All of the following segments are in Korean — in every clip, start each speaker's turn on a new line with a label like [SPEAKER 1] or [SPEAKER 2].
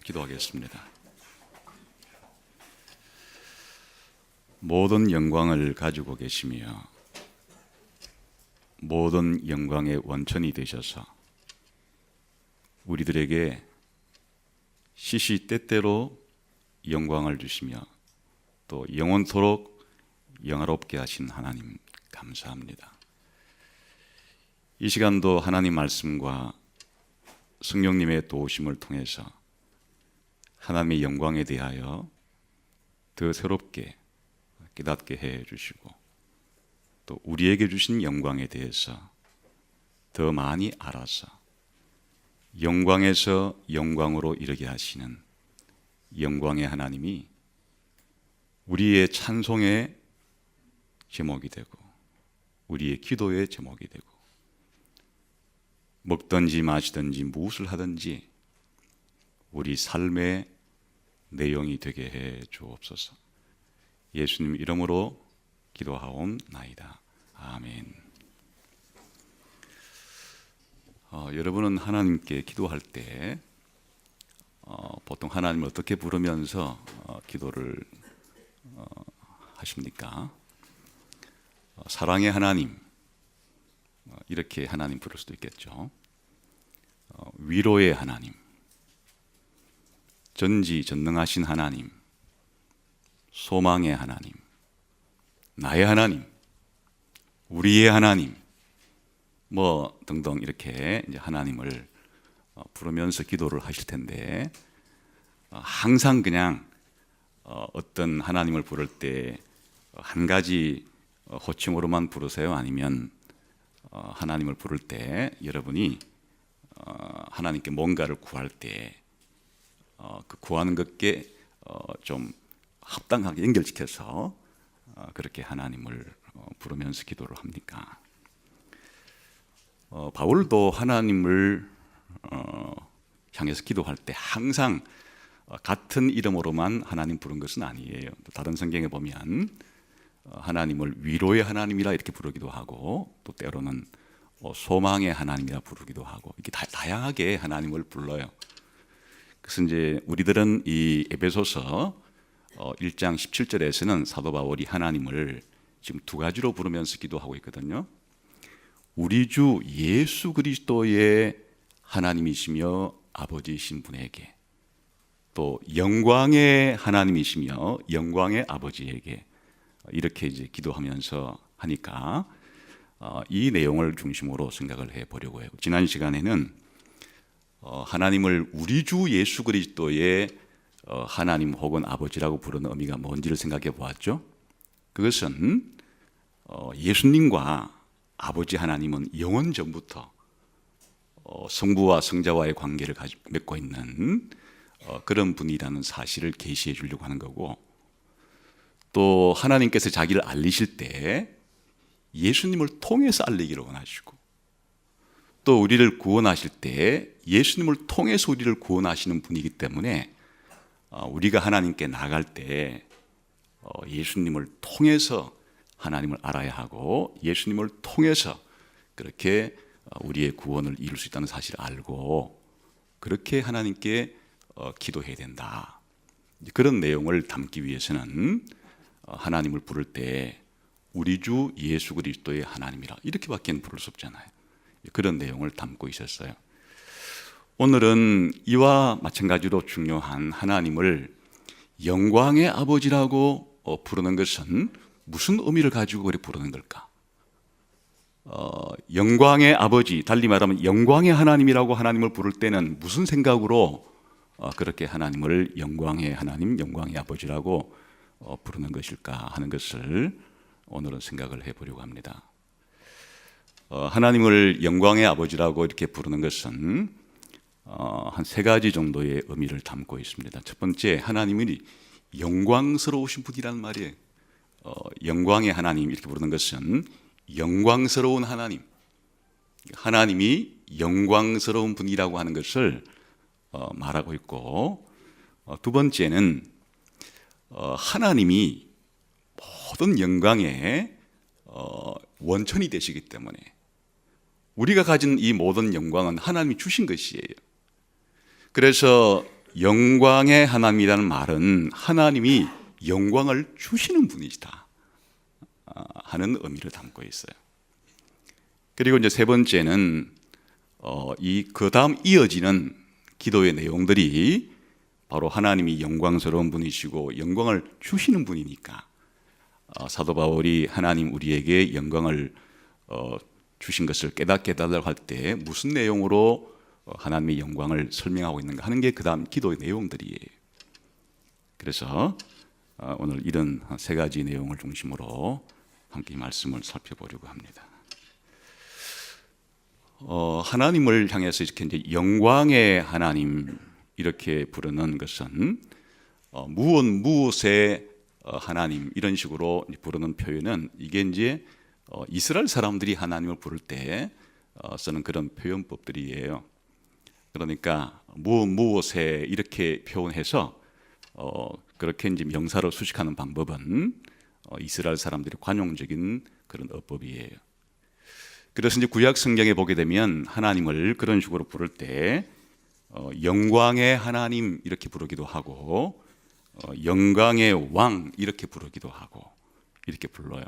[SPEAKER 1] 기도하겠습니다. 모든 영광을 가지고 계시며 모든 영광의 원천이 되셔서 우리들에게 시시때때로 영광을 주시며 또 영원토록 영화롭게 하신 하나님 감사합니다. 이 시간도 하나님 말씀과 성령님의 도우심을 통해서 하나님의 영광에 대하여 더 새롭게 깨닫게 해 주시고 또 우리에게 주신 영광에 대해서 더 많이 알아서 영광에서 영광으로 이르게 하시는 영광의 하나님이 우리의 찬송의 제목이 되고 우리의 기도의 제목이 되고 먹든지 마시든지 무엇을 하든지 우리 삶의 내용이 되게 해 주옵소서. 예수님 이름으로 기도하옵나이다. 아멘. 여러분은 하나님께 기도할 때 보통 하나님을 어떻게 부르면서 기도를 하십니까? 사랑의 하나님, 이렇게 하나님 부를 수도 있겠죠. 위로의 하나님, 전지전능하신 하나님, 소망의 하나님, 나의 하나님, 우리의 하나님, 뭐 등등 이렇게 이제 하나님을 부르면서 기도를 하실 텐데 항상 그냥 어떤 하나님을 부를 때 한 가지 호칭으로만 부르세요? 아니면 하나님을 부를 때 여러분이 하나님께 뭔가를 구할 때 그 구하는 것께 좀 합당하게 연결시켜서 그렇게 하나님을 부르면서 기도를 합니까? 바울도 하나님을 향해서 기도할 때 항상 같은 이름으로만 하나님 부른 것은 아니에요. 또 다른 성경에 보면 하나님을 위로의 하나님이라 이렇게 부르기도 하고 또 때로는 소망의 하나님이라 부르기도 하고 이렇게 다양하게 하나님을 불러요. 그래서 이제 우리들은 이 에베소서 1장 17절에서는 사도 바울이 하나님을 지금 두 가지로 부르면서 기도하고 있거든요. 우리 주 예수 그리스도의 하나님이시며 아버지이신 분에게 또 영광의 하나님이시며 영광의 아버지에게 이렇게 이제 기도하면서 하니까 이 내용을 중심으로 생각을 해보려고 해요. 지난 시간에는 하나님을 우리 주 예수 그리스도의 하나님 혹은 아버지라고 부르는 의미가 뭔지를 생각해 보았죠. 그것은 예수님과 아버지 하나님은 영원 전부터 성부와 성자와의 관계를 맺고 있는 그런 분이라는 사실을 계시해 주려고 하는 거고, 또 하나님께서 자기를 알리실 때 예수님을 통해서 알리기를 원하시고, 또 우리를 구원하실 때 예수님을 통해서 우리를 구원하시는 분이기 때문에 우리가 하나님께 나갈 때 예수님을 통해서 하나님을 알아야 하고 예수님을 통해서 그렇게 우리의 구원을 이룰 수 있다는 사실을 알고 그렇게 하나님께 기도해야 된다. 그런 내용을 담기 위해서는 하나님을 부를 때 우리 주 예수 그리스도의 하나님이라 이렇게밖에 부를 수 없잖아요. 그런 내용을 담고 있었어요. 오늘은 이와 마찬가지로 중요한 하나님을 영광의 아버지라고 부르는 것은 무슨 의미를 가지고 그렇게 부르는 걸까? 영광의 아버지, 달리 말하면 영광의 하나님이라고 하나님을 부를 때는 무슨 생각으로 그렇게 하나님을 영광의 하나님, 영광의 아버지라고 부르는 것일까 하는 것을 오늘은 생각을 해보려고 합니다. 하나님을 영광의 아버지라고 이렇게 부르는 것은 한 세 가지 정도의 의미를 담고 있습니다. 첫 번째, 하나님이 영광스러우신 분이라는 말이에요. 영광의 하나님 이렇게 부르는 것은 영광스러운 하나님, 하나님이 영광스러운 분이라고 하는 것을 말하고 있고, 두 번째는 하나님이 모든 영광의 원천이 되시기 때문에 우리가 가진 이 모든 영광은 하나님이 주신 것이에요. 그래서 영광의 하나님이라는 말은 하나님이 영광을 주시는 분이시다 하는 의미를 담고 있어요. 그리고 이제 세 번째는 그 다음 이어지는 기도의 내용들이 바로 하나님이 영광스러운 분이시고 영광을 주시는 분이니까 사도 바울이 하나님 우리에게 영광을 주신 것을 깨닫게 해달라고 할 때 무슨 내용으로 하나님의 영광을 설명하고 있는가 하는 게 그 다음 기도의 내용들이에요. 그래서 오늘 이런 세 가지 내용을 중심으로 함께 말씀을 살펴보려고 합니다. 하나님을 향해서 이렇게 이제 영광의 하나님 이렇게 부르는 것은 무엇의 하나님 이런 식으로 부르는 표현은 이게 이제 이스라엘 사람들이 하나님을 부를 때 쓰는 그런 표현법들이에요. 그러니까 무엇에 이렇게 표현해서 그렇게 이제 명사로 수식하는 방법은 이스라엘 사람들의 관용적인 그런 어법이에요. 그래서 이제 구약 성경에 보게 되면 하나님을 그런 식으로 부를 때 영광의 하나님 이렇게 부르기도 하고 영광의 왕 이렇게 부르기도 하고 이렇게 불러요.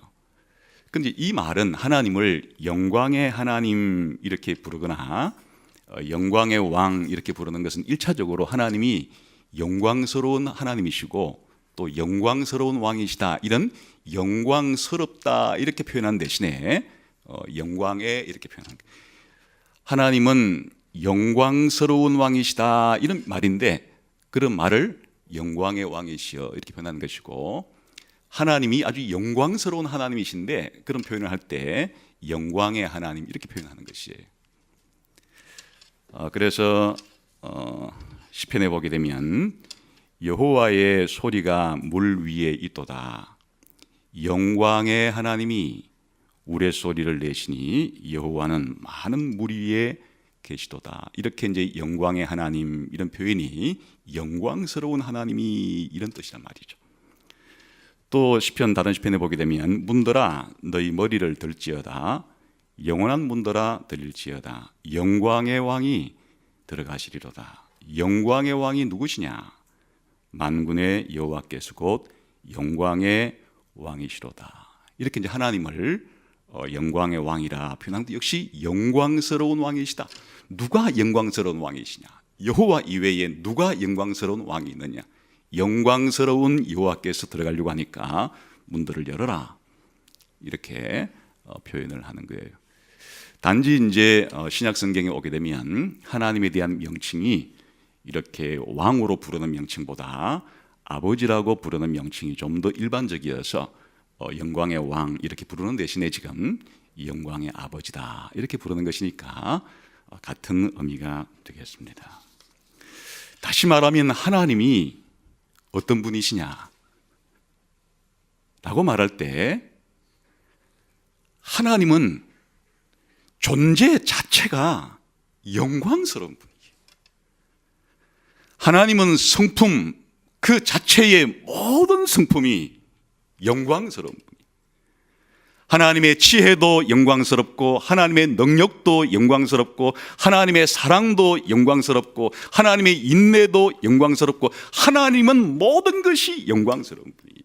[SPEAKER 1] 근데 이 말은 하나님을 영광의 하나님 이렇게 부르거나 영광의 왕 이렇게 부르는 것은 1차적으로 하나님이 영광스러운 하나님이시고 또 영광스러운 왕이시다 이런 영광스럽다 이렇게 표현한 대신에 영광에 이렇게 표현한 거예요. 하나님은 영광스러운 왕이시다 이런 말인데 그런 말을 영광의 왕이시여 이렇게 표현하는 것이고 하나님이 아주 영광스러운 하나님이신데 그런 표현을 할 때 영광의 하나님 이렇게 표현하는 것이에요. 그래서 시편에 보게 되면 여호와의 소리가 물 위에 있도다. 영광의 하나님이 우레소리를 내시니 여호와는 많은 물 위에 계시도다. 이렇게 이제 영광의 하나님 이런 표현이 영광스러운 하나님이 이런 뜻이란 말이죠. 또 시편 다른 시편에 보게 되면 문들아 너희 머리를 들지어다. 영원한 문들아 들릴지어다. 영광의 왕이 들어가시리로다. 영광의 왕이 누구시냐? 만군의 여호와께서 곧 영광의 왕이시로다. 이렇게 이제 하나님을 영광의 왕이라 표현하는데 역시 영광스러운 왕이시다. 누가 영광스러운 왕이시냐? 여호와 이외에 누가 영광스러운 왕이 있느냐? 영광스러운 여호와께서 들어가려고 하니까 문들을 열어라. 이렇게 표현을 하는 거예요. 단지 이제 신약 성경에 오게 되면 하나님에 대한 명칭이 이렇게 왕으로 부르는 명칭보다 아버지라고 부르는 명칭이 좀 더 일반적이어서 영광의 왕 이렇게 부르는 대신에 지금 영광의 아버지다 이렇게 부르는 것이니까 같은 의미가 되겠습니다. 다시 말하면 하나님이 어떤 분이시냐 라고 말할 때 하나님은 존재 자체가 영광스러운 분이에요. 하나님은 성품 그 자체의 모든 성품이 영광스러운 분이에요. 하나님의 지혜도 영광스럽고 하나님의 능력도 영광스럽고 하나님의 사랑도 영광스럽고 하나님의 인내도 영광스럽고 하나님은 모든 것이 영광스러운 분이에요.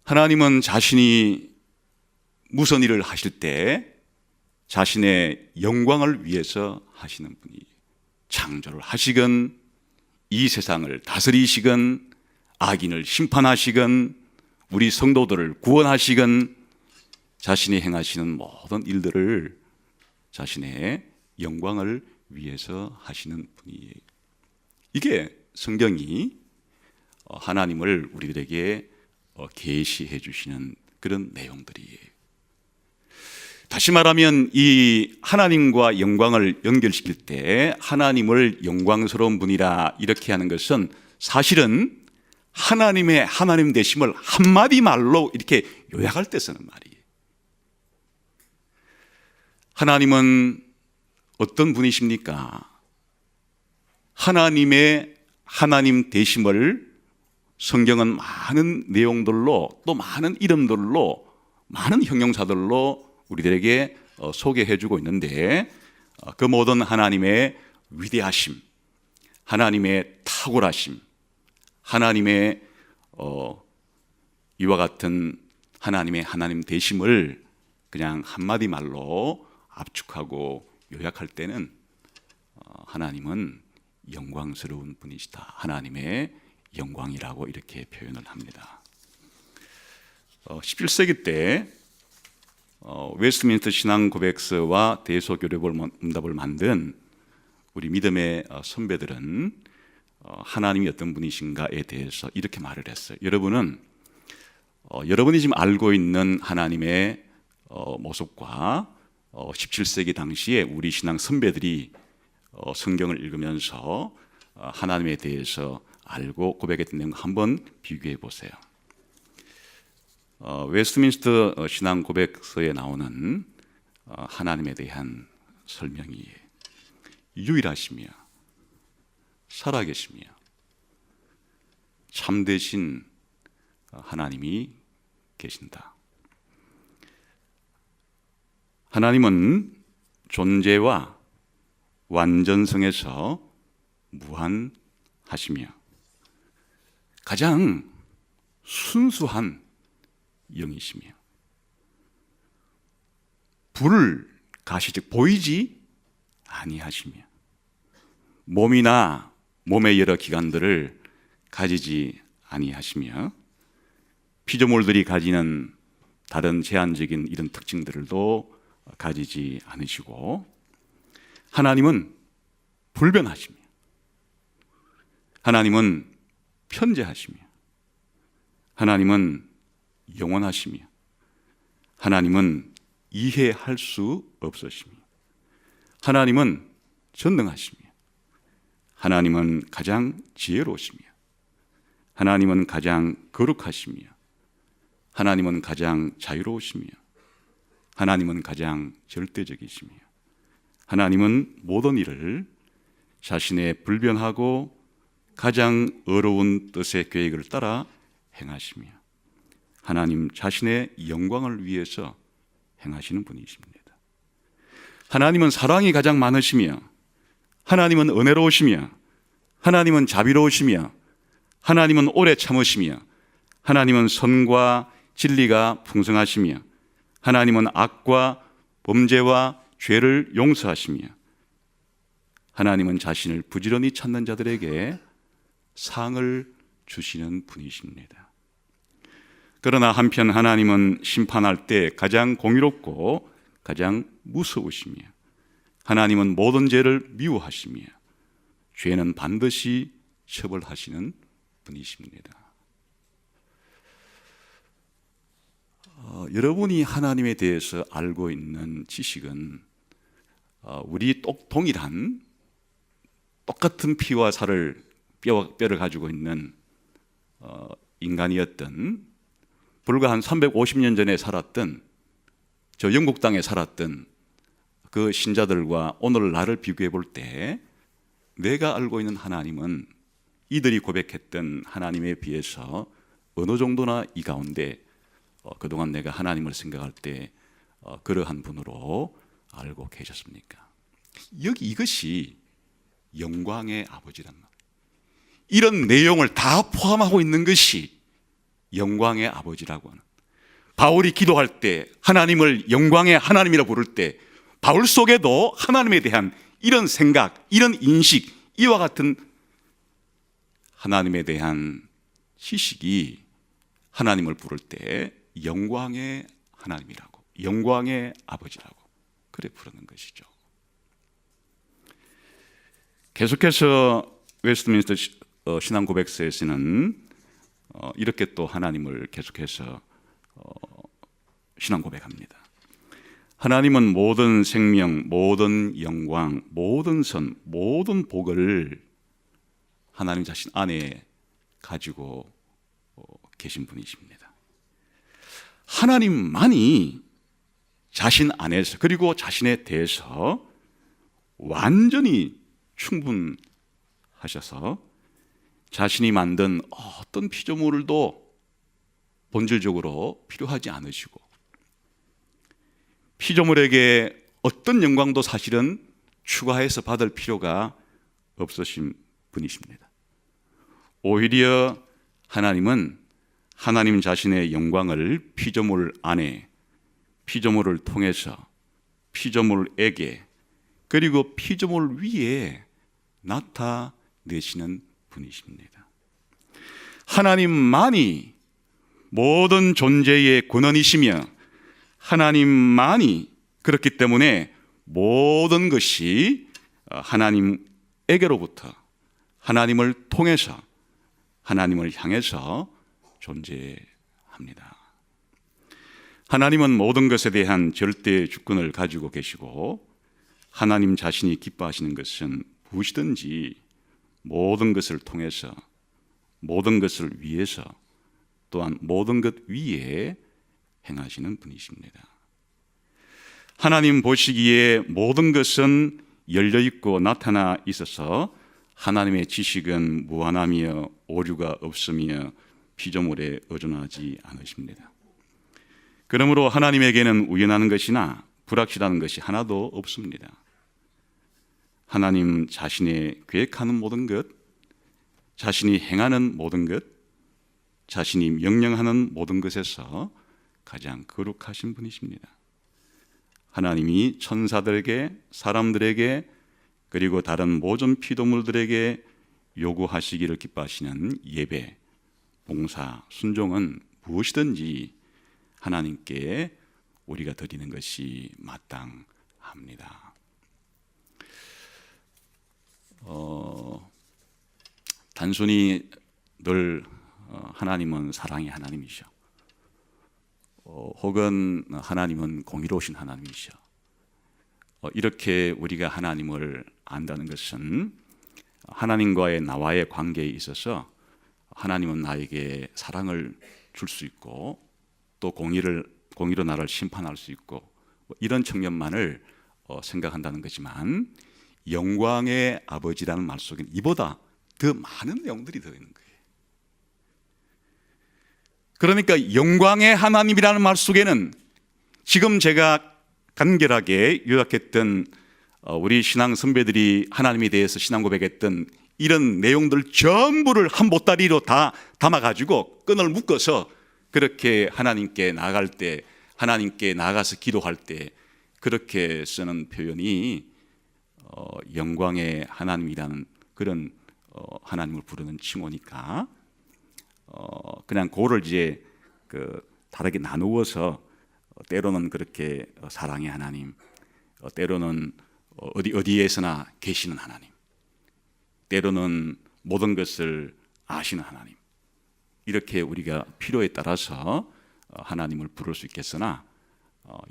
[SPEAKER 1] 하나님은 자신이 무슨 일을 하실 때 자신의 영광을 위해서 하시는 분이에요. 창조를 하시건 이 세상을 다스리시건 악인을 심판하시건 우리 성도들을 구원하시건 자신이 행하시는 모든 일들을 자신의 영광을 위해서 하시는 분이에요. 이게 성경이 하나님을 우리들에게 계시해 주시는 그런 내용들이에요. 다시 말하면 이 하나님과 영광을 연결시킬 때 하나님을 영광스러운 분이라 이렇게 하는 것은 사실은 하나님의 하나님 되심을 한마디 말로 이렇게 요약할 때 쓰는 말이에요. 하나님은 어떤 분이십니까? 하나님의 하나님 되심을 성경은 많은 내용들로 또 많은 이름들로 많은 형용사들로 우리들에게 소개해 주고 있는데 그 모든 하나님의 위대하심, 하나님의 탁월하심, 하나님의 이와 같은 하나님의 하나님 되심을 그냥 한마디 말로 압축하고 요약할 때는 하나님은 영광스러운 분이시다, 하나님의 영광이라고 이렇게 표현을 합니다. 17세기 때 웨스트민스터 신앙 고백서와 대소교례 문답을 만든 우리 믿음의 선배들은 하나님이 어떤 분이신가에 대해서 이렇게 말을 했어요. 여러분은 여러분이 지금 알고 있는 하나님의 모습과 17세기 당시에 우리 신앙 선배들이 성경을 읽으면서 하나님에 대해서 알고 고백했던 내용 한번 비교해 보세요. 웨스트민스터 신앙 고백서에 나오는 하나님에 대한 설명이 유일하시며 살아계시며 참되신 하나님이 계신다. 하나님은 존재와 완전성에서 무한하시며 가장 순수한 영이시며 불 가시적 보이지 아니하시며 몸이나 몸의 여러 기관들을 가지지 아니하시며 피조물들이 가지는 다른 제한적인 이런 특징들도 가지지 않으시고 하나님은 불변하시며 하나님은 편재하시며 하나님은 영원하시며 하나님은 이해할 수 없으시며 하나님은 전능하시며 하나님은 가장 지혜로우시며 하나님은 가장 거룩하시며 하나님은 가장 자유로우시며 하나님은 가장 절대적이시며 하나님은 모든 일을 자신의 불변하고 가장 어려운 뜻의 계획을 따라 행하시며 하나님 자신의 영광을 위해서 행하시는 분이십니다. 하나님은 사랑이 가장 많으시며 하나님은 은혜로우시며 하나님은 자비로우시며 하나님은 오래 참으시며 하나님은 선과 진리가 풍성하시며 하나님은 악과 범죄와 죄를 용서하시며 하나님은 자신을 부지런히 찾는 자들에게 상을 주시는 분이십니다. 그러나 한편 하나님은 심판할 때 가장 공의롭고 가장 무서우시며 하나님은 모든 죄를 미워하시며 죄는 반드시 처벌하시는 분이십니다. 여러분이 하나님에 대해서 알고 있는 지식은 우리 동일한 똑같은 피와 살을 뼈를 가지고 있는 인간이었던 불과 한 350년 전에 살았던 저 영국 땅에 살았던 그 신자들과 오늘 나를 비교해 볼 때 내가 알고 있는 하나님은 이들이 고백했던 하나님에 비해서 어느 정도나 이 가운데 그동안 내가 하나님을 생각할 때 그러한 분으로 알고 계셨습니까? 여기 이것이 영광의 아버지란 말. 이런 내용을 다 포함하고 있는 것이 영광의 아버지라고 하는. 바울이 기도할 때 하나님을 영광의 하나님이라 부를 때 바울 속에도 하나님에 대한 이런 생각, 이런 인식, 이와 같은 하나님에 대한 지식이 하나님을 부를 때 영광의 하나님이라고, 영광의 아버지라고 그래 부르는 것이죠. 계속해서 웨스트민스터 신앙 고백서에서는 이렇게 또 하나님을 계속해서 신앙 고백합니다. 하나님은 모든 생명, 모든 영광, 모든 선, 모든 복을 하나님 자신 안에 가지고 계신 분이십니다. 하나님만이 자신 안에서 그리고 자신에 대해서 완전히 충분하셔서 자신이 만든 어떤 피조물도 본질적으로 필요하지 않으시고 피조물에게 어떤 영광도 사실은 추가해서 받을 필요가 없으신 분이십니다. 오히려 하나님은 하나님 자신의 영광을 피조물 안에, 피조물을 통해서, 피조물에게, 그리고 피조물 위에 나타내시는 분이십니다. 하나님만이 모든 존재의 근원이시며 하나님만이 그렇기 때문에 모든 것이 하나님에게로부터, 하나님을 통해서, 하나님을 향해서 존재합니다. 하나님은 모든 것에 대한 절대 주권을 가지고 계시고 하나님 자신이 기뻐하시는 것은 무엇이든지 모든 것을 통해서, 모든 것을 위해서, 또한 모든 것 위에 행하시는 분이십니다. 하나님 보시기에 모든 것은 열려있고 나타나 있어서 하나님의 지식은 무한하며 오류가 없으며 피조물에 의존하지 않으십니다. 그러므로 하나님에게는 우연한 것이나 불확실한 것이 하나도 없습니다. 하나님 자신의 계획하는 모든 것, 자신이 행하는 모든 것, 자신이 명령하는 모든 것에서 가장 거룩하신 분이십니다. 하나님이 천사들에게, 사람들에게, 그리고 다른 모든 피조물들에게 요구하시기를 기뻐하시는 예배, 봉사, 순종은 무엇이든지 하나님께 우리가 드리는 것이 마땅합니다. 단순히 늘 하나님은 사랑의 하나님이셔, 혹은 하나님은 공의로우신 하나님이셔, 이렇게 우리가 하나님을 안다는 것은 하나님과의 나와의 관계에 있어서 하나님은 나에게 사랑을 줄 수 있고 또 공의로 나를 심판할 수 있고 이런 측면만을 생각한다는 거지만, 영광의 아버지라는 말 속에는 이보다 더 많은 내용들이 들어있는 거예요. 그러니까 영광의 하나님이라는 말 속에는 지금 제가 간결하게 요약했던 우리 신앙 선배들이 하나님에 대해서 신앙 고백했던 이런 내용들 전부를 한 보따리로 다 담아가지고 끈을 묶어서 그렇게 하나님께 나아갈 때, 하나님께 나아가서 기도할 때 그렇게 쓰는 표현이 영광의 하나님이라는 그런 하나님을 부르는 칭호니까 그냥 그거를 이제 다르게 나누어서 때로는 그렇게 사랑의 하나님, 때로는 어디에서나 계시는 하나님, 때로는 모든 것을 아시는 하나님, 이렇게 우리가 필요에 따라서 하나님을 부를 수 있겠으나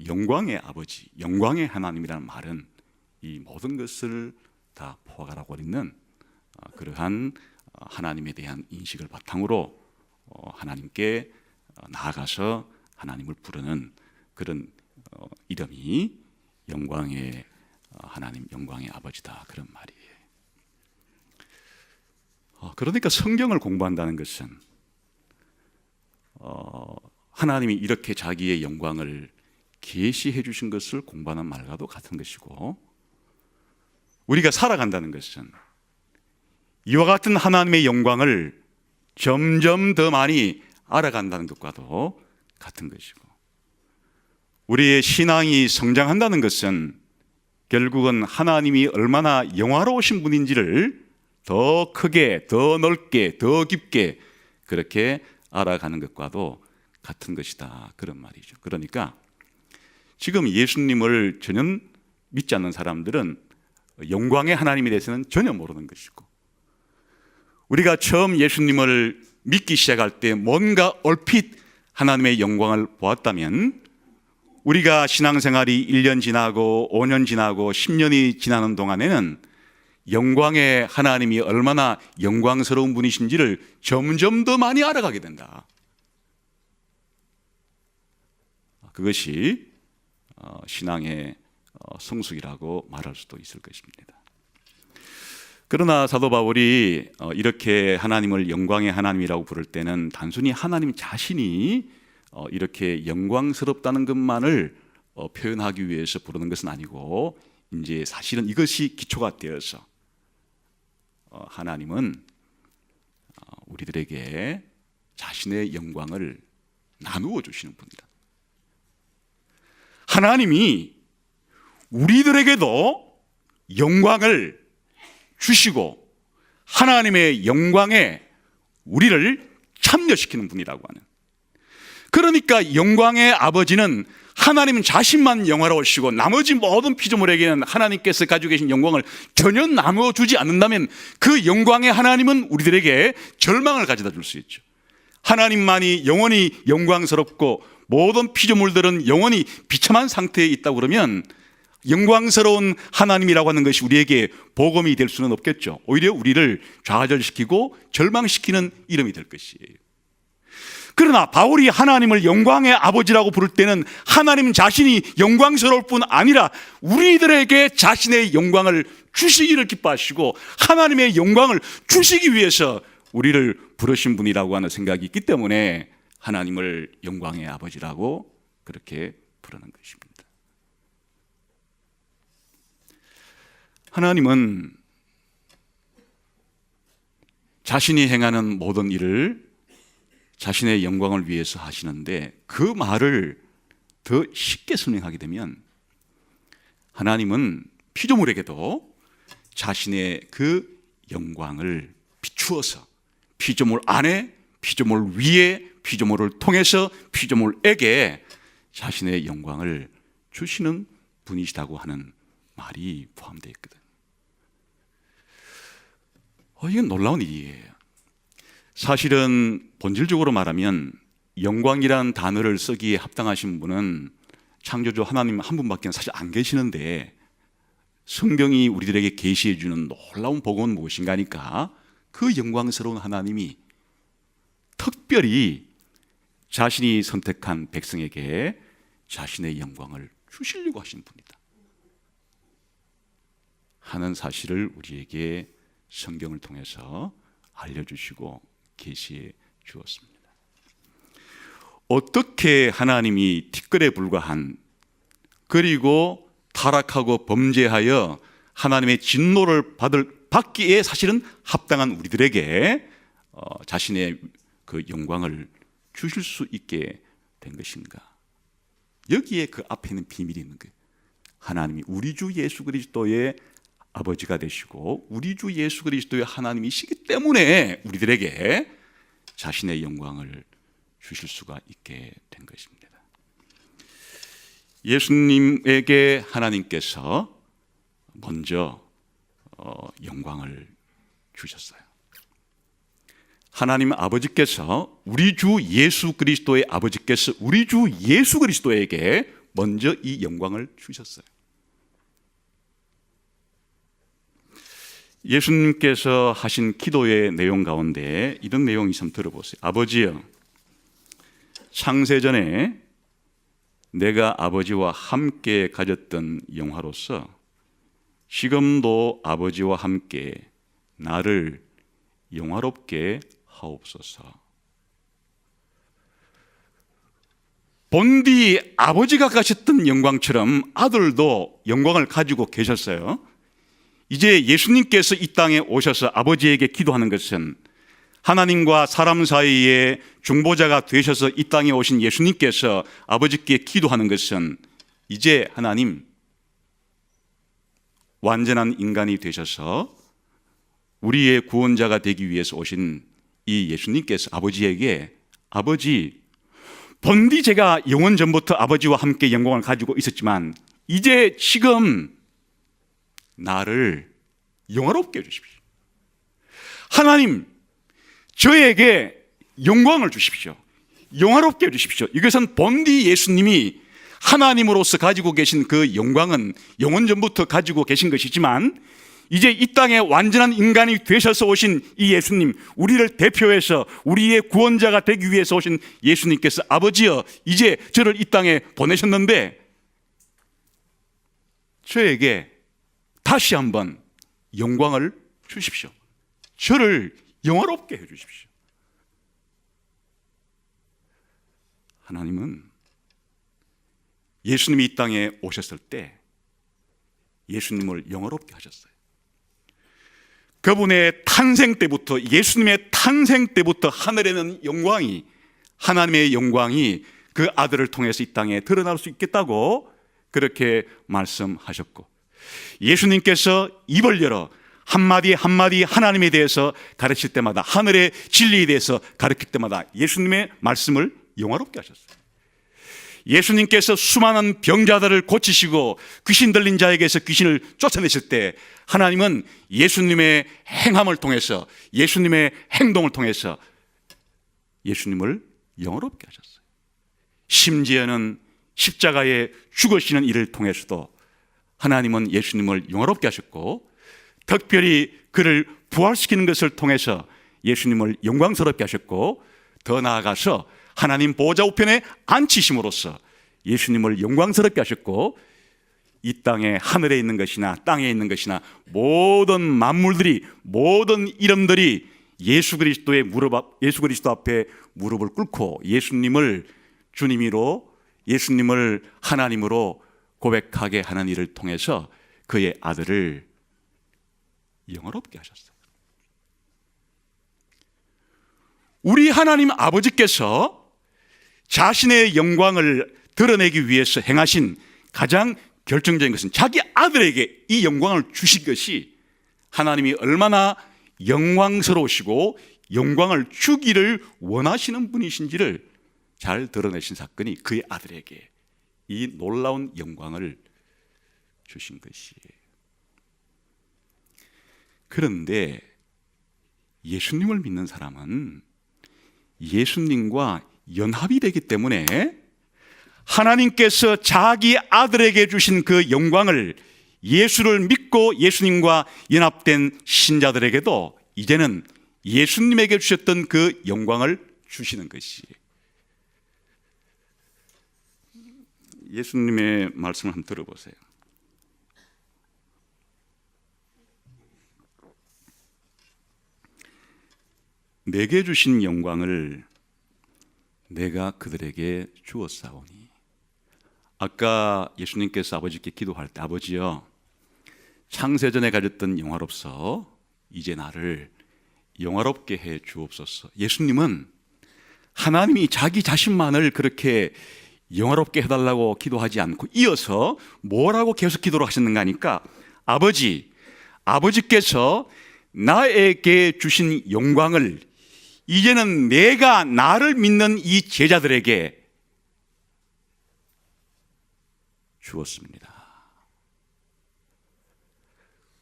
[SPEAKER 1] 영광의 아버지, 영광의 하나님이라는 말은 이 모든 것을 다 포괄하고 있는 그러한 하나님에 대한 인식을 바탕으로 하나님께 나아가서 하나님을 부르는 그런 이름이 영광의 하나님, 영광의 아버지다, 그런 말이에요. 그러니까 성경을 공부한다는 것은 하나님이 이렇게 자기의 영광을 계시해 주신 것을 공부하는 말과도 같은 것이고, 우리가 살아간다는 것은 이와 같은 하나님의 영광을 점점 더 많이 알아간다는 것과도 같은 것이고, 우리의 신앙이 성장한다는 것은 결국은 하나님이 얼마나 영화로우신 분인지를 더 크게, 더 넓게, 더 깊게 그렇게 알아가는 것과도 같은 것이다, 그런 말이죠. 그러니까 지금 예수님을 전혀 믿지 않는 사람들은 영광의 하나님에 대해서는 전혀 모르는 것이고, 우리가 처음 예수님을 믿기 시작할 때 뭔가 얼핏 하나님의 영광을 보았다면, 우리가 신앙생활이 1년 지나고 5년 지나고 10년이 지나는 동안에는 영광의 하나님이 얼마나 영광스러운 분이신지를 점점 더 많이 알아가게 된다. 그것이 신앙의 성숙이라고 말할 수도 있을 것입니다. 그러나 사도 바울이 이렇게 하나님을 영광의 하나님이라고 부를 때는 단순히 하나님 자신이 이렇게 영광스럽다는 것만을 표현하기 위해서 부르는 것은 아니고, 이제 사실은 이것이 기초가 되어서 하나님은 우리들에게 자신의 영광을 나누어 주시는 분이다. 하나님이 우리들에게도 영광을 주시고 하나님의 영광에 우리를 참여시키는 분이라고 하는, 그러니까 영광의 아버지는 하나님 자신만 영화로우시고 나머지 모든 피조물에게는 하나님께서 가지고 계신 영광을 전혀 나누어 주지 않는다면 그 영광의 하나님은 우리들에게 절망을 가져다 줄 수 있죠. 하나님만이 영원히 영광스럽고 모든 피조물들은 영원히 비참한 상태에 있다고 그러면 영광스러운 하나님이라고 하는 것이 우리에게 복음이 될 수는 없겠죠. 오히려 우리를 좌절시키고 절망시키는 이름이 될 것이에요. 그러나 바울이 하나님을 영광의 아버지라고 부를 때는 하나님 자신이 영광스러울 뿐 아니라 우리들에게 자신의 영광을 주시기를 기뻐하시고 하나님의 영광을 주시기 위해서 우리를 부르신 분이라고 하는 생각이 있기 때문에 하나님을 영광의 아버지라고 그렇게 부르는 것입니다. 하나님은 자신이 행하는 모든 일을 자신의 영광을 위해서 하시는데, 그 말을 더 쉽게 설명하게 되면 하나님은 피조물에게도 자신의 그 영광을 비추어서 피조물 안에, 피조물 위에, 피조물을 통해서 피조물에게 자신의 영광을 주시는 분이시다고 하는 말이 포함되어 있거든요. 이건 놀라운 일이에요. 사실은 본질적으로 말하면 영광이란 단어를 쓰기에 합당하신 분은 창조주 하나님 한 분밖에 사실 안 계시는데, 성경이 우리들에게 계시해 주는 놀라운 복음은 무엇인가 하니까 그 영광스러운 하나님이 특별히 자신이 선택한 백성에게 자신의 영광을 주시려고 하신 분이다 하는 사실을 우리에게 성경을 통해서 알려주시고 계시해 주었습니다. 어떻게 하나님이 티끌에 불과한, 그리고 타락하고 범죄하여 하나님의 진노를 받기에 사실은 합당한 우리들에게 자신의 그 영광을 주실 수 있게 된 것인가? 여기에 그 앞에 있는 비밀이 있는 거예요. 하나님이 우리 주 예수 그리스도의 아버지가 되시고 우리 주 예수 그리스도의 하나님이시기 때문에 우리들에게 자신의 영광을 주실 수가 있게 된 것입니다. 예수님에게 하나님께서 먼저 영광을 주셨어요. 하나님 아버지께서 우리 주 예수 그리스도의 아버지께서 우리 주 예수 그리스도에게 먼저 이 영광을 주셨어요. 예수님께서 하신 기도의 내용 가운데 이런 내용이 있으면 들어보세요. 아버지여, 창세전에 내가 아버지와 함께 가졌던 영화로서 지금도 아버지와 함께 나를 영화롭게 하옵소서. 본디 아버지가 가졌던 영광처럼 아들도 영광을 가지고 계셨어요. 이제 예수님께서 이 땅에 오셔서 아버지에게 기도하는 것은, 하나님과 사람 사이에 중보자가 되셔서 이 땅에 오신 예수님께서 아버지께 기도하는 것은, 이제 하나님 완전한 인간이 되셔서 우리의 구원자가 되기 위해서 오신 이 예수님께서 아버지에게, 아버지, 본디 제가 영원 전부터 아버지와 함께 영광을 가지고 있었지만 이제 지금 나를 영화롭게 해주십시오. 하나님, 저에게 영광을 주십시오. 영화롭게 해주십시오. 이것은 본디 예수님이 하나님으로서 가지고 계신 그 영광은 영원 전부터 가지고 계신 것이지만, 이제 이 땅에 완전한 인간이 되셔서 오신 이 예수님, 우리를 대표해서 우리의 구원자가 되기 위해서 오신 예수님께서, 아버지여, 이제 저를 이 땅에 보내셨는데 저에게 다시 한번 영광을 주십시오. 저를 영화롭게 해 주십시오. 하나님은 예수님이 이 땅에 오셨을 때 예수님을 영화롭게 하셨어요. 그분의 탄생 때부터, 예수님의 탄생 때부터 하늘에는 영광이, 하나님의 영광이 그 아들을 통해서 이 땅에 드러날 수 있겠다고 그렇게 말씀하셨고, 예수님께서 입을 열어 한마디 한마디 하나님에 대해서 가르칠 때마다, 하늘의 진리에 대해서 가르칠 때마다 예수님의 말씀을 영화롭게 하셨어요. 예수님께서 수많은 병자들을 고치시고 귀신 들린 자에게서 귀신을 쫓아내실 때 하나님은 예수님의 행함을 통해서, 예수님의 행동을 통해서 예수님을 영화롭게 하셨어요. 심지어는 십자가에 죽으시는 일을 통해서도 하나님은 예수님을 영화롭게 하셨고, 특별히 그를 부활시키는 것을 통해서 예수님을 영광스럽게 하셨고, 더 나아가서 하나님 보좌 우편에 앉히심으로써 예수님을 영광스럽게 하셨고, 이 땅에 하늘에 있는 것이나 땅에 있는 것이나 모든 만물들이, 모든 이름들이 예수 그리스도 앞에 무릎을 꿇고 예수님을 주님이로, 예수님을 하나님으로 고백하게 하는 일을 통해서 그의 아들을 영화롭게 하셨어요. 우리 하나님 아버지께서 자신의 영광을 드러내기 위해서 행하신 가장 결정적인 것은 자기 아들에게 이 영광을 주신 것이, 하나님이 얼마나 영광스러우시고 영광을 주기를 원하시는 분이신지를 잘 드러내신 사건이 그의 아들에게 이 놀라운 영광을 주신 것이에요. 그런데 예수님을 믿는 사람은 예수님과 연합이 되기 때문에 하나님께서 자기 아들에게 주신 그 영광을, 예수를 믿고 예수님과 연합된 신자들에게도 이제는 예수님에게 주셨던 그 영광을 주시는 것이에요. 예수님의 말씀을 한번 들어보세요. 내게 주신 영광을 내가 그들에게 주었사오니. 아까 예수님께서 아버지께 기도할 때, 아버지여, 창세전에 가졌던 영화롭서 이제 나를 영화롭게 해 주옵소서. 예수님은 하나님이 자기 자신만을 그렇게 영화롭게 해달라고 기도하지 않고 이어서 뭐라고 계속 기도를 하셨는가 하니까, 아버지께서 나에게 주신 영광을 이제는 내가 나를 믿는 이 제자들에게 주었습니다.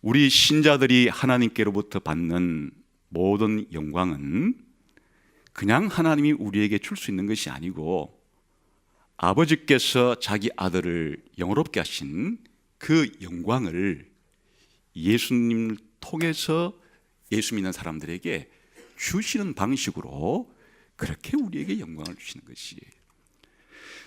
[SPEAKER 1] 우리 신자들이 하나님께로부터 받는 모든 영광은 그냥 하나님이 우리에게 줄 수 있는 것이 아니고, 아버지께서 자기 아들을 영화롭게 하신 그 영광을 예수님을 통해서 예수 믿는 사람들에게 주시는 방식으로 그렇게 우리에게 영광을 주시는 것이에요.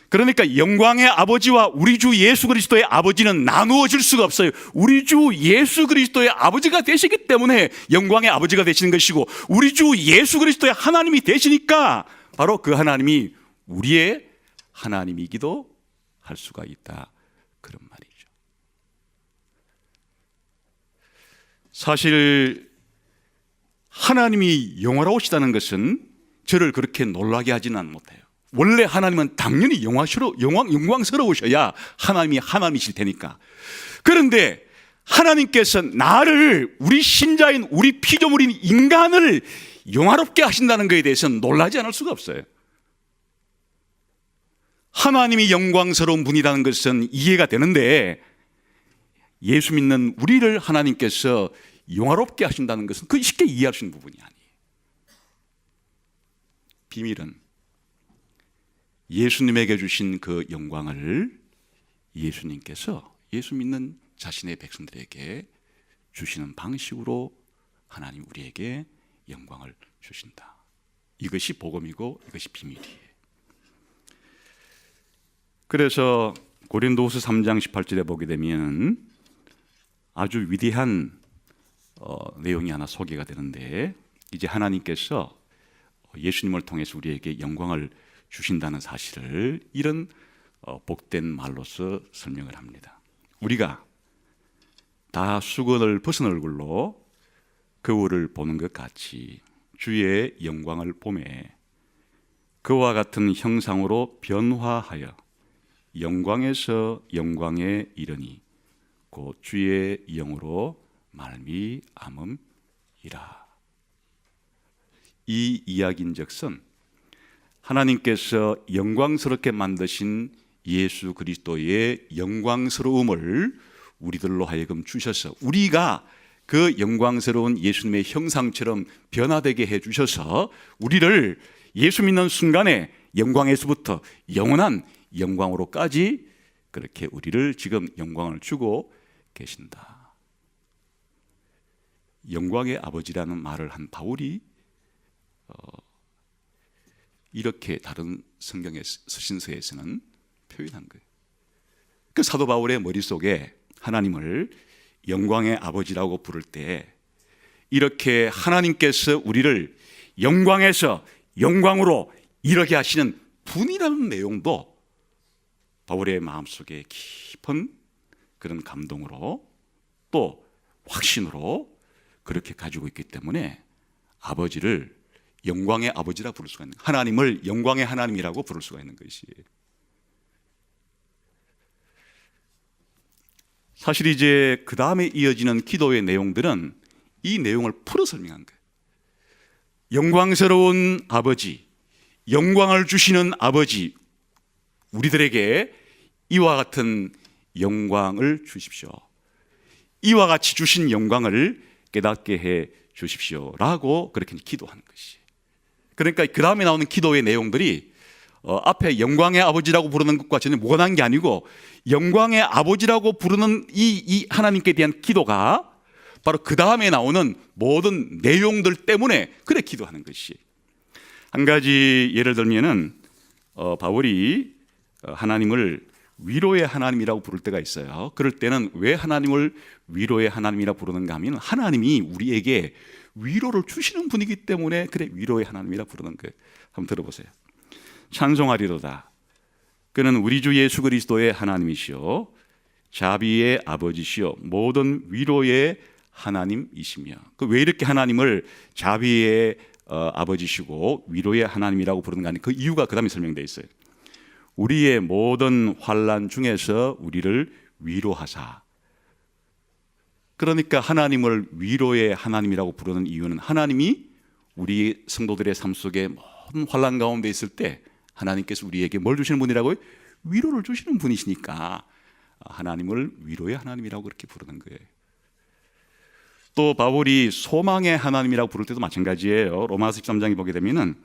[SPEAKER 1] 그러니까 영광의 아버지와 우리 주 예수 그리스도의 아버지는 나누어질 수가 없어요. 우리 주 예수 그리스도의 아버지가 되시기 때문에 영광의 아버지가 되시는 것이고, 우리 주 예수 그리스도의 하나님이 되시니까 바로 그 하나님이 우리의 하나님이기도 할 수가 있다, 그런 말이죠. 사실 하나님이 영화로우시다는 것은 저를 그렇게 놀라게 하지는 못해요. 원래 하나님은 당연히 영광스러우셔야 하나님이 하나님이실 테니까. 그런데 하나님께서 나를, 우리 신자인, 우리 피조물인 인간을 영화롭게 하신다는 것에 대해서는 놀라지 않을 수가 없어요. 하나님이 영광스러운 분이라는 것은 이해가 되는데, 예수 믿는 우리를 하나님께서 영화롭게 하신다는 것은 그 쉽게 이해할 수 있는 부분이 아니에요. 비밀은 예수님에게 주신 그 영광을 예수님께서 예수 믿는 자신의 백성들에게 주시는 방식으로 하나님 우리에게 영광을 주신다. 이것이 복음이고 이것이 비밀이에요. 그래서 고린도후서 3장 18절에 보게 되면 아주 위대한 내용이 하나 소개가 되는데, 이제 하나님께서 예수님을 통해서 우리에게 영광을 주신다는 사실을 이런 복된 말로서 설명을 합니다. 우리가 다 수건을 벗은 얼굴로 거울을 보는 것 같이 주의 영광을 보매 그와 같은 형상으로 변화하여 영광에서 영광에 이르니 곧 주의 영으로 말미암음이라. 이 이야기인즉슨 하나님께서 영광스럽게 만드신 예수 그리스도의 영광스러움을 우리들로 하여금 주셔서 우리가 그 영광스러운 예수님의 형상처럼 변화되게 해주셔서 우리를 예수 믿는 순간에 영광에서부터 영원한 영광으로까지 그렇게 우리를 지금 영광을 주고 계신다. 영광의 아버지라는 말을 한 바울이 이렇게 다른 성경의 서신서에서는 표현한 거예요. 그 사도 바울의 머릿속에 하나님을 영광의 아버지라고 부를 때 이렇게 하나님께서 우리를 영광에서 영광으로 이르게 하시는 분이라는 내용도 바울의 마음속에 깊은 그런 감동으로 또 확신으로 그렇게 가지고 있기 때문에 아버지를 영광의 아버지라 부를 수가 있는, 하나님을 영광의 하나님이라고 부를 수가 있는 것이에요. 사실 이제 그 다음에 이어지는 기도의 내용들은 이 내용을 풀어 설명한 거예요. 영광스러운 아버지, 영광을 주시는 아버지, 우리들에게 이와 같은 영광을 주십시오. 이와 같이 주신 영광을 깨닫게 해 주십시오라고 그렇게 기도하는 것이. 그러니까 그 다음에 나오는 기도의 내용들이 앞에 영광의 아버지라고 부르는 것과 전혀 무관한 게 아니고 영광의 아버지라고 부르는 이 하나님께 대한 기도가 바로 그 다음에 나오는 모든 내용들 때문에 그래 기도하는 것이. 한 가지 예를 들면은 바울이 하나님을 위로의 하나님이라고 부를 때가 있어요. 그럴 때는 왜 하나님을 위로의 하나님이라고 부르는가 하면 하나님이 우리에게 위로를 주시는 분이기 때문에 그래 위로의 하나님이라고 부르는 거예요. 한번 들어보세요. 찬송하리로다. 그는 우리 주 예수 그리스도의 하나님이시요 자비의 아버지시요 모든 위로의 하나님이시며, 그 왜 이렇게 하나님을 자비의 아버지시고 위로의 하나님이라고 부르는가 하는 그 이유가 그 다음에 설명되어 있어요. 우리의 모든 환난 중에서 우리를 위로하사. 그러니까 하나님을 위로의 하나님이라고 부르는 이유는 하나님이 우리 성도들의 삶 속에 모든 환난 가운데 있을 때 하나님께서 우리에게 뭘 주시는 분이라고요? 위로를 주시는 분이시니까 하나님을 위로의 하나님이라고 그렇게 부르는 거예요. 또 바울이 소망의 하나님이라고 부를 때도 마찬가지예요. 로마서 13장에 보게 되면은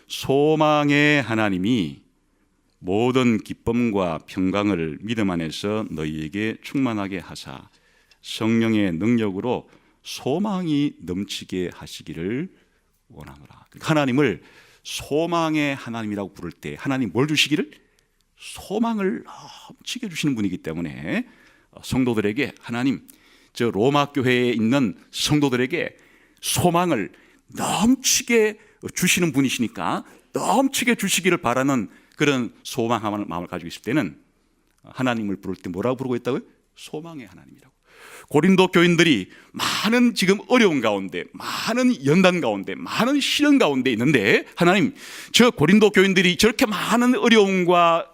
[SPEAKER 1] 소망의 하나님이 모든 기쁨과 평강을 믿음 안에서 너희에게 충만하게 하사 성령의 능력으로 소망이 넘치게 하시기를 원하노라. 하나님을 소망의 하나님이라고 부를 때 하나님 뭘 주시기를? 소망을 넘치게 주시는 분이기 때문에 성도들에게 하나님, 저 로마 교회에 있는 성도들에게 소망을 넘치게 주시는 분이시니까 넘치게 주시기를 바라는 그런 소망하는 마음을 가지고 있을 때는 하나님을 부를 때 뭐라고 부르고 있다고요? 소망의 하나님이라고. 고린도 교인들이 많은 지금 어려운 가운데, 많은 연단 가운데, 많은 시련 가운데 있는데 하나님, 저 고린도 교인들이 저렇게 많은 어려움과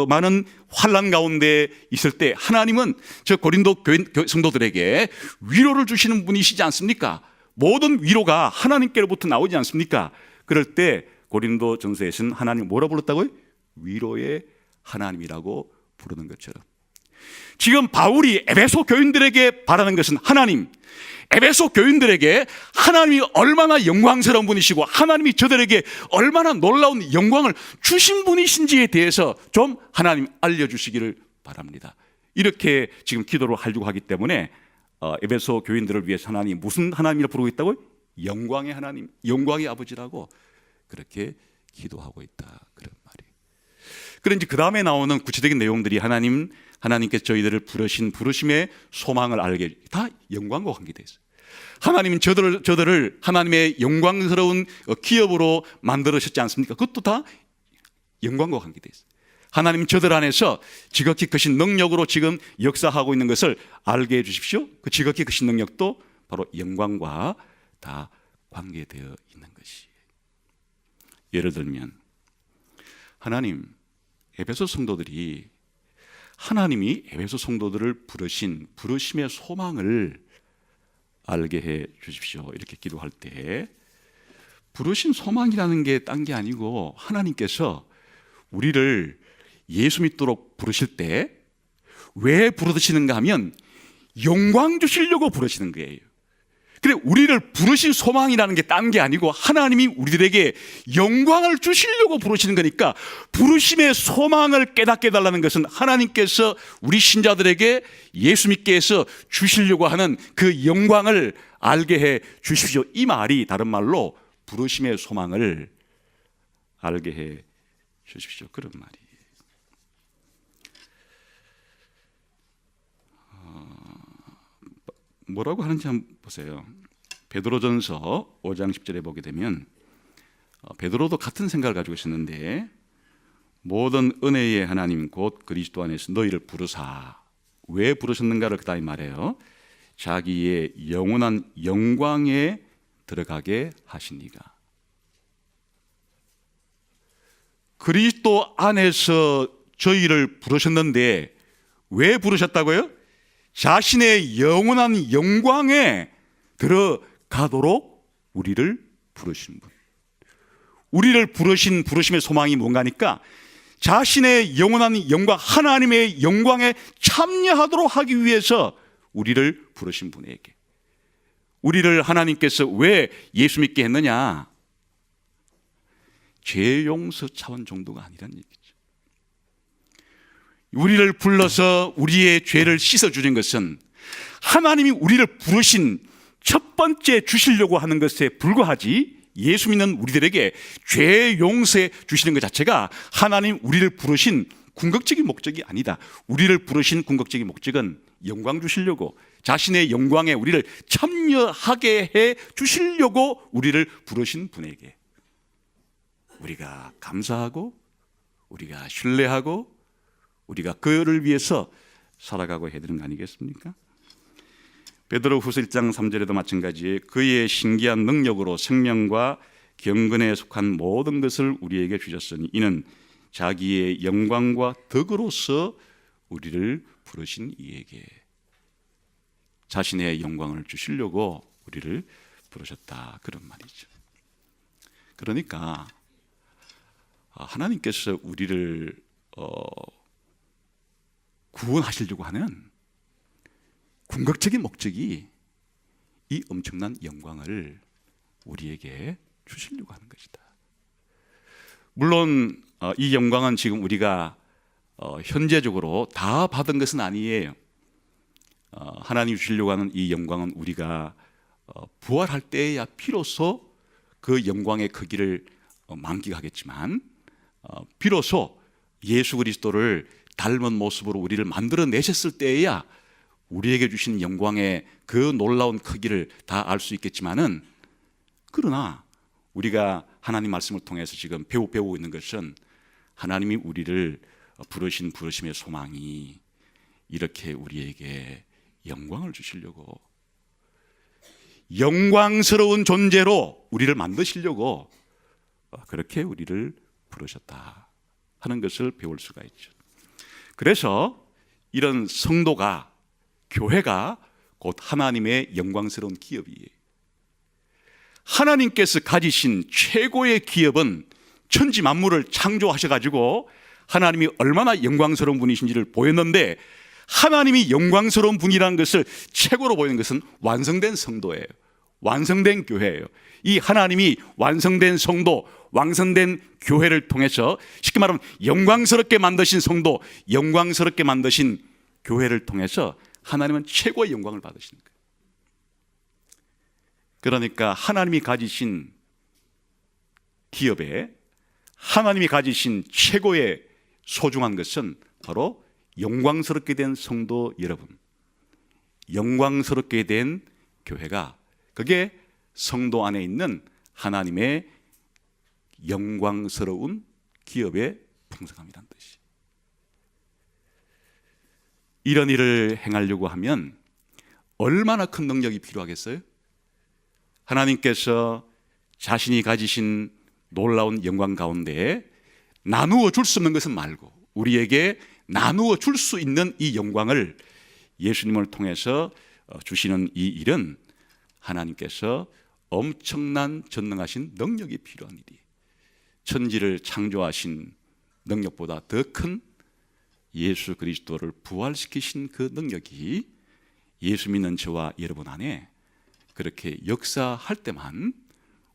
[SPEAKER 1] 많은 환난 가운데 있을 때 하나님은 저 고린도 교인 성도들에게 위로를 주시는 분이시지 않습니까? 모든 위로가 하나님께로부터 나오지 않습니까? 그럴 때 고린도 전서에서는 하나님 뭐라 불렀다고요? 위로의 하나님이라고 부르는 것처럼 지금 바울이 에베소 교인들에게 바라는 것은 하나님, 에베소 교인들에게 하나님이 얼마나 영광스러운 분이시고 하나님이 저들에게 얼마나 놀라운 영광을 주신 분이신지에 대해서 좀 하나님 알려주시기를 바랍니다. 이렇게 지금 기도를 하려고 하기 때문에 에베소 교인들을 위해서 하나님이 무슨 하나님이라고 부르고 있다고요? 영광의 하나님, 영광의 아버지라고 그렇게 기도하고 있다, 그런 말이에요. 그런데 그 다음에 나오는 구체적인 내용들이 하나님께서 저희들을 부르신 부르심의 소망을 알게 다 영광과 관계되어 있어요. 하나님은 저들을 하나님의 영광스러운 기업으로 만들으셨지 않습니까? 그것도 다 영광과 관계되어 있어요. 하나님 저들 안에서 지극히 크신 능력으로 지금 역사하고 있는 것을 알게 해 주십시오. 그 지극히 크신 능력도 바로 영광과 다 관계되어 있는 것이. 예를 들면 하나님, 에베소 성도들이 하나님이 에베소 성도들을 부르신 부르심의 소망을 알게 해 주십시오. 이렇게 기도할 때 부르신 소망이라는 게 딴 게 아니고 하나님께서 우리를 예수 믿도록 부르실 때 왜 부르시는가 하면 영광 주시려고 부르시는 거예요. 그래, 우리를 부르신 소망이라는 게 딴 게 아니고 하나님이 우리들에게 영광을 주시려고 부르시는 거니까 부르심의 소망을 깨닫게 해달라는 것은 하나님께서 우리 신자들에게 예수 믿게 해서 주시려고 하는 그 영광을 알게 해 주십시오. 이 말이 다른 말로 부르심의 소망을 알게 해 주십시오. 그런 말이에요. 뭐라고 하는지 한번 보세요. 베드로전서 5장 10절에 보게 되면 베드로도 같은 생각을 가지고 있었는데 모든 은혜의 하나님 곧 그리스도 안에서 너희를 부르사. 왜 부르셨는가를 그다음에 말해요. 자기의 영원한 영광에 들어가게 하시니가. 그리스도 안에서 저희를 부르셨는데 왜 부르셨다고요? 자신의 영원한 영광에 들어가도록 우리를 부르신 분. 우리를 부르신 부르심의 소망이 뭔가니까 자신의 영원한 영광, 하나님의 영광에 참여하도록 하기 위해서 우리를 부르신 분에게. 우리를 하나님께서 왜 예수 믿게 했느냐? 죄 용서 차원 정도가 아니란 얘기죠. 우리를 불러서 우리의 죄를 씻어주는 것은 하나님이 우리를 부르신 첫 번째 주시려고 하는 것에 불과하지, 예수 믿는 우리들에게 죄 용서해 주시는 것 자체가 하나님 우리를 부르신 궁극적인 목적이 아니다. 우리를 부르신 궁극적인 목적은 영광 주시려고, 자신의 영광에 우리를 참여하게 해 주시려고 우리를 부르신 분에게 우리가 감사하고 우리가 신뢰하고 우리가 그를 위해서 살아가고 해야 되는 거 아니겠습니까? 베드로후서 1장 3절에도 마찬가지에 그의 신기한 능력으로 생명과 경건에 속한 모든 것을 우리에게 주셨으니 이는 자기의 영광과 덕으로서 우리를 부르신 이에게. 자신의 영광을 주시려고 우리를 부르셨다, 그런 말이죠. 그러니까 하나님께서 우리를 구원하시려고 하는 궁극적인 목적이 이 엄청난 영광을 우리에게 주시려고 하는 것이다. 물론 이 영광은 지금 우리가 현재적으로 다 받은 것은 아니에요. 하나님이 주시려고 하는 이 영광은 우리가 부활할 때야 비로소 그 영광의 크기를 만끽하겠지만 비로소 예수 그리스도를 닮은 모습으로 우리를 만들어내셨을 때에야 우리에게 주신 영광의 그 놀라운 크기를 다 알 수 있겠지만은, 그러나 우리가 하나님 말씀을 통해서 지금 배우고 있는 것은 하나님이 우리를 부르신 부르심의 소망이 이렇게 우리에게 영광을 주시려고, 영광스러운 존재로 우리를 만드시려고 그렇게 우리를 부르셨다 하는 것을 배울 수가 있죠. 그래서 이런 성도가, 교회가 곧 하나님의 영광스러운 기업이에요. 하나님께서 가지신 최고의 기업은 천지 만물을 창조하셔가지고 하나님이 얼마나 영광스러운 분이신지를 보였는데, 하나님이 영광스러운 분이라는 것을 최고로 보이는 것은 완성된 성도예요. 완성된 교회예요. 이 하나님이 완성된 성도, 완성된 교회를 통해서, 쉽게 말하면 영광스럽게 만드신 성도, 영광스럽게 만드신 교회를 통해서 하나님은 최고의 영광을 받으시는 거예요. 그러니까 하나님이 가지신 기업에 하나님이 가지신 최고의 소중한 것은 바로 영광스럽게 된 성도 여러분, 영광스럽게 된 교회가, 그게 성도 안에 있는 하나님의 영광스러운 기업의 풍성함이란 뜻이. 이런 일을 행하려고 하면 얼마나 큰 능력이 필요하겠어요? 하나님께서 자신이 가지신 놀라운 영광 가운데 나누어 줄 수 없는 것은 말고 우리에게 나누어 줄 수 있는 이 영광을 예수님을 통해서 주시는 이 일은 하나님께서 엄청난 전능하신 능력이 필요한 일이, 천지를 창조하신 능력보다 더 큰 예수 그리스도를 부활시키신 그 능력이 예수 믿는 저와 여러분 안에 그렇게 역사할 때만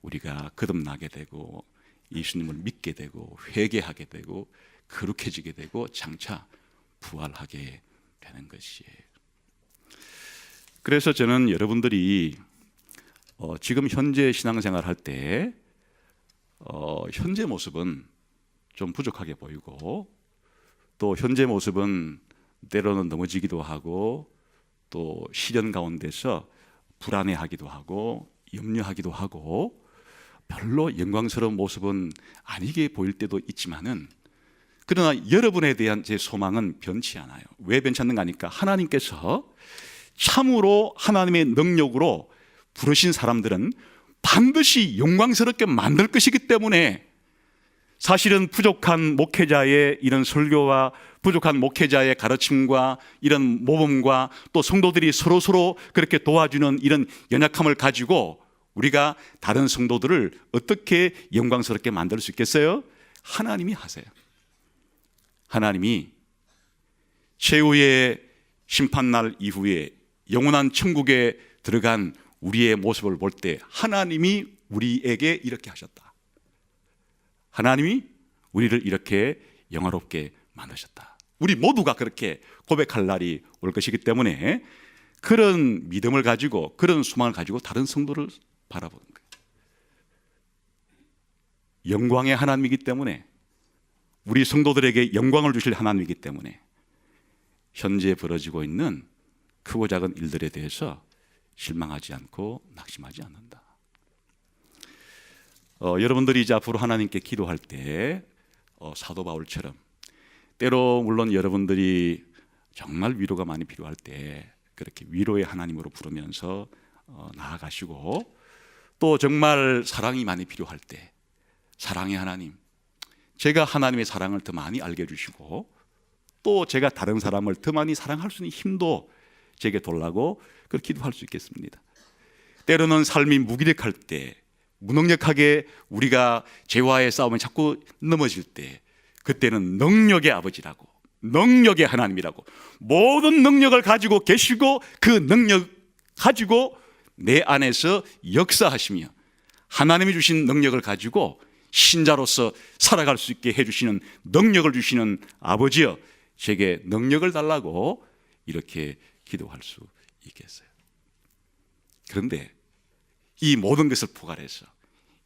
[SPEAKER 1] 우리가 거듭나게 되고 예수님을 믿게 되고 회개하게 되고 거룩해지게 되고 장차 부활하게 되는 것이에요. 그래서 저는 여러분들이 지금 현재 신앙생활 할 때 현재 모습은 좀 부족하게 보이고 또 현재 모습은 때로는 넘어지기도 하고 또 시련 가운데서 불안해하기도 하고 염려하기도 하고 별로 영광스러운 모습은 아니게 보일 때도 있지만은, 그러나 여러분에 대한 제 소망은 변치 않아요. 왜 변치 않는가 하니까 하나님께서 참으로 하나님의 능력으로 부르신 사람들은 반드시 영광스럽게 만들 것이기 때문에, 사실은 부족한 목회자의 이런 설교와 부족한 목회자의 가르침과 이런 모범과 또 성도들이 서로 그렇게 도와주는 이런 연약함을 가지고 우리가 다른 성도들을 어떻게 영광스럽게 만들 수 있겠어요? 하나님이 하세요. 하나님이 최후의 심판날 이후에 영원한 천국에 들어간 우리의 모습을 볼 때 하나님이 우리에게 이렇게 하셨다. 하나님이 우리를 이렇게 영화롭게 만드셨다. 우리 모두가 그렇게 고백할 날이 올 것이기 때문에 그런 믿음을 가지고 그런 소망을 가지고 다른 성도를 바라보는 거예요. 영광의 하나님이기 때문에, 우리 성도들에게 영광을 주실 하나님이기 때문에 현재 벌어지고 있는 크고 작은 일들에 대해서 실망하지 않고 낙심하지 않는다. 여러분들이 이제 앞으로 하나님께 기도할 때 사도 바울처럼 때로 물론 여러분들이 정말 위로가 많이 필요할 때 그렇게 위로의 하나님으로 부르면서 나아가시고, 또 정말 사랑이 많이 필요할 때 사랑의 하나님, 제가 하나님의 사랑을 더 많이 알게 해주시고 또 제가 다른 사람을 더 많이 사랑할 수 있는 힘도 제게 달라고 그렇게 기도할 수 있겠습니다. 때로는 삶이 무기력할 때, 무능력하게 우리가 죄와의 싸움에 자꾸 넘어질 때, 그때는 능력의 아버지라고, 능력의 하나님이라고, 모든 능력을 가지고 계시고 그 능력 가지고 내 안에서 역사하시며 하나님이 주신 능력을 가지고 신자로서 살아갈 수 있게 해주시는 능력을 주시는 아버지여, 제게 능력을 달라고 이렇게 기도할 수 있겠어요. 그런데 이 모든 것을 포괄해서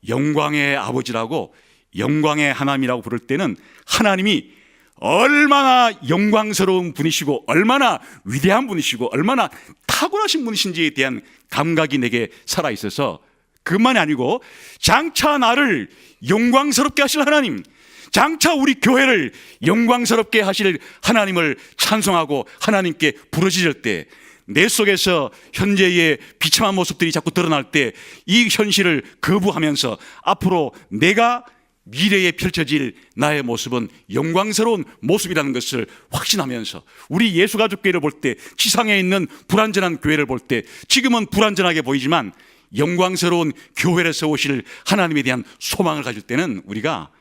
[SPEAKER 1] 영광의 아버지라고, 영광의 하나님이라고 부를 때는 하나님이 얼마나 영광스러운 분이시고 얼마나 위대한 분이시고 얼마나 탁월하신 분이신지에 대한 감각이 내게 살아있어서, 그것만이 아니고 장차 나를 영광스럽게 하실 하나님, 장차 우리 교회를 영광스럽게 하실 하나님을 찬송하고 하나님께 부르짖을 때, 내 속에서 현재의 비참한 모습들이 자꾸 드러날 때 이 현실을 거부하면서 앞으로 내가 미래에 펼쳐질 나의 모습은 영광스러운 모습이라는 것을 확신하면서, 우리 예수가족교회를 볼 때, 지상에 있는 불완전한 교회를 볼 때 지금은 불완전하게 보이지만 영광스러운 교회를 세우실 하나님에 대한 소망을 가질 때는 우리가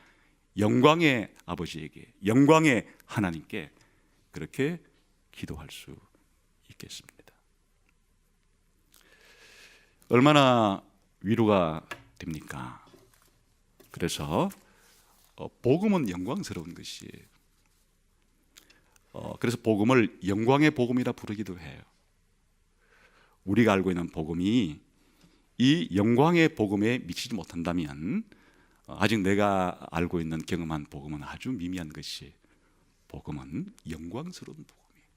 [SPEAKER 1] 영광의 아버지에게, 영광의 하나님께 그렇게 기도할 수 있겠습니다. 얼마나 위로가 됩니까? 그래서 복음은 영광스러운 것이에요. 그래서 복음을 영광의 복음이라 부르기도 해요. 우리가 알고 있는 복음이 이 영광의 복음에 미치지 못한다면 아직 내가 알고 있는 경험한 복음은 아주 미미한 것이, 복음은 영광스러운 복음이에요.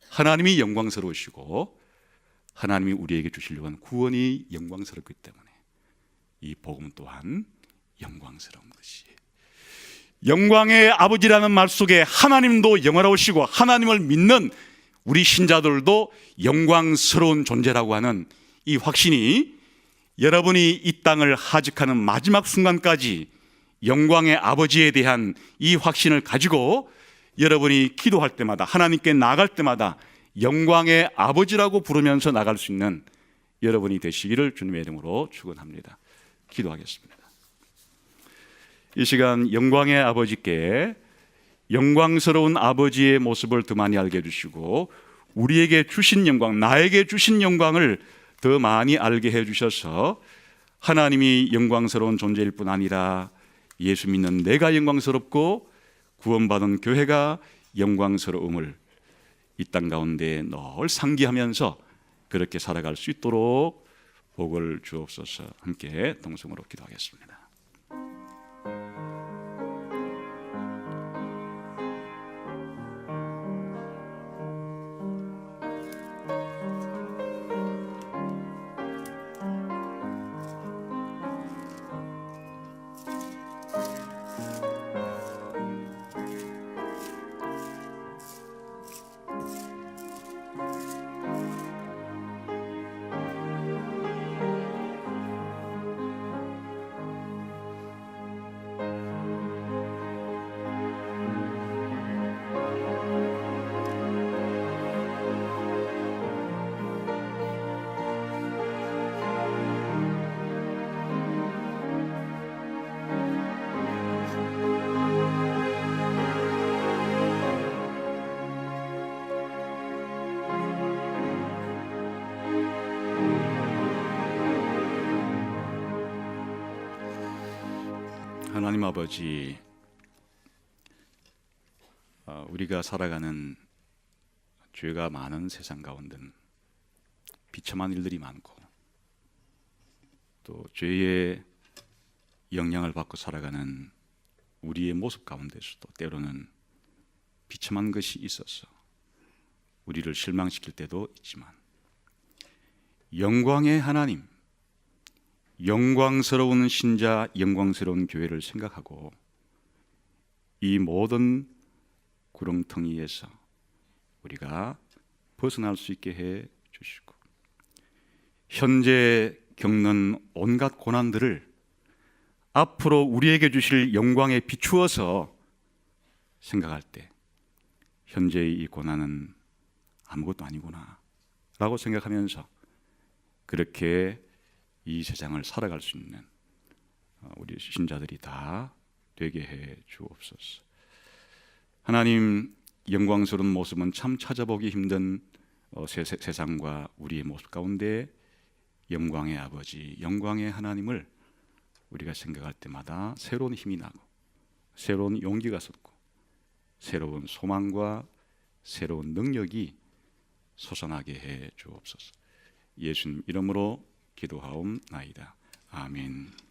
[SPEAKER 1] 하나님이 영광스러우시고 하나님이 우리에게 주시려고 하는 구원이 영광스럽기 때문에 이 복음 또한 영광스러운 것이에요. 영광의 아버지라는 말 속에 하나님도 영화로우시고 하나님을 믿는 우리 신자들도 영광스러운 존재라고 하는 이 확신이 여러분이 이 땅을 하직하는 마지막 순간까지 영광의 아버지에 대한 이 확신을 가지고 여러분이 기도할 때마다, 하나님께 나아갈 때마다 영광의 아버지라고 부르면서 나갈 수 있는 여러분이 되시기를 주님의 이름으로 축원합니다. 기도하겠습니다. 이 시간 영광의 아버지께 영광스러운 아버지의 모습을 더 많이 알게 해주시고 우리에게 주신 영광, 나에게 주신 영광을 더 많이 알게 해주셔서 하나님이 영광스러운 존재일 뿐 아니라 예수 믿는 내가 영광스럽고 구원받은 교회가 영광스러움을 이 땅 가운데 늘 상기하면서 그렇게 살아갈 수 있도록 복을 주옵소서. 함께 동성으로 기도하겠습니다. 하나님 아버지, 우리가 살아가는 죄가 많은 세상 가운데는 비참한 일들이 많고 또 죄의 영향을 받고 살아가는 우리의 모습 가운데서도 때로는 비참한 것이 있어서 우리를 실망시킬 때도 있지만 영광의 하나님, 영광스러운 신자, 영광스러운 교회를 생각하고 이 모든 구렁텅이에서 우리가 벗어날 수 있게 해 주시고 현재 겪는 온갖 고난들을 앞으로 우리에게 주실 영광에 비추어서 생각할 때 현재의 이 고난은 아무것도 아니구나 라고 생각하면서 그렇게 이 세상을 살아갈 수 있는 우리 신자들이 다 되게 해 주옵소서. 하나님, 영광스러운 모습은 참 찾아보기 힘든 세상과 우리의 모습 가운데 영광의 아버지, 영광의 하나님을 우리가 생각할 때마다 새로운 힘이 나고 새로운 용기가 솟고 새로운 소망과 새로운 능력이 솟아나게 해 주옵소서. 예수님 이름으로 기도하옵나이다. 아멘.